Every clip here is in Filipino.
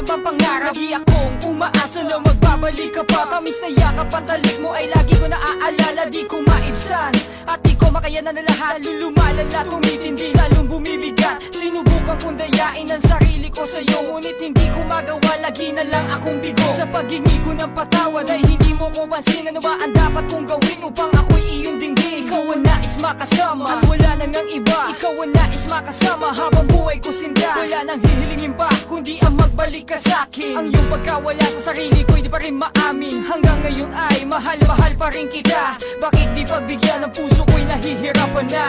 ang pangarap. Lagi akong umaasa na magbabalik ka pa. Tamis na yakap at talik mo ay lagi ko naaalala. Di ko maibsan at di ko makayanan na lahat. Lumalala, tumitindi, lalong bumibigat. Sinubukan kong dayain ang sarili ko sa'yo, ngunit hindi ko magawa, lagi na lang akong bigo. Sa paghingi ko ng patawad ay hindi mo ko pansin. Ano ba ang dapat kong gawin upang ako'y iyong dinggin? Ikaw ang nais makasama at wala nang ang iba. Ikaw ang nais makasama habang buhay ko sinda. Wala nang hihilingin pa kundi ang magbalik ka sa'kin. Ang iyong pagkawala sa sarili ko'y di pa rin maamin. Hanggang ngayon ay mahal pa rin kita. Bakit di pagbigyan ng puso ko'y nahihirapan na?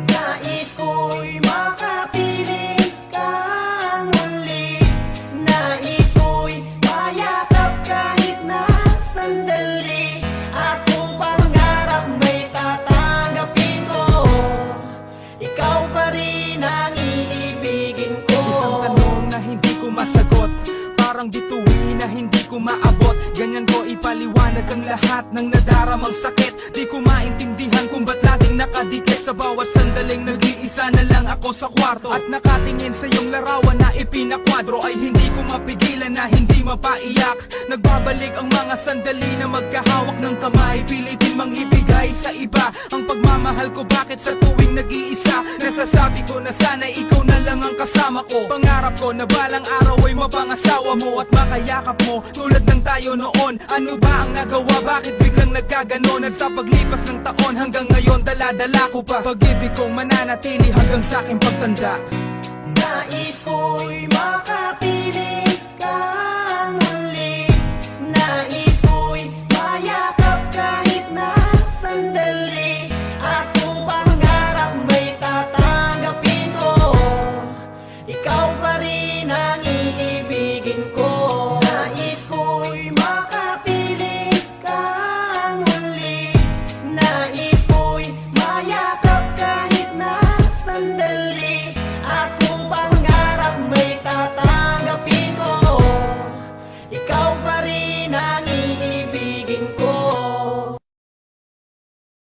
Nais ko'y makapiling kang muli. Nais ko'y mayakap kahit na sandali. At kung pangarap may tatanggapin ko, ikaw pa rin ang iibigin ko. Isang tanong na hindi ko masagot, parang bituin na hindi ko maabot. Ganyan ko ipaliwanag ang lahat ng nadaramang sakit. Di ko maintindihan kung ba't laging nakadikit. Sa bawat sandaling nag-iisa na lang ako sa kwarto, at nakatingin sa iyong larawan na ipinakwadro, ay hindi ko mapigilan na hindi mapaiyak. Nagbabalik ang mga sandali na magkahawak ng kamay. Pilitin mang ibigay sa iba ang pagmamahal ko. Bakit sa tuwing nag-iisa nasasabi ko na sana ikaw na lang ang kasama ko? Pangarap ko na balang araw ay mapangasawa mo at makayakap mo tulad ng tayo noon. Ano ba ang nagawa? Bakit biglang nagkaganon? At sa paglipas ng taon hanggang ngayon dala-dala ko pa pag-ibig kong mananatili hanggang sa aking pagtanda. Nais ko'y makapiling kang muli. Nais ko'y mayakap kahit na sandali. At kung pangarap may tatanggapin ko, ikaw pa rin ang iibigin ko. Nais ko'y makapiling kang muli. Nais ko'y mayakap kahit na sandali.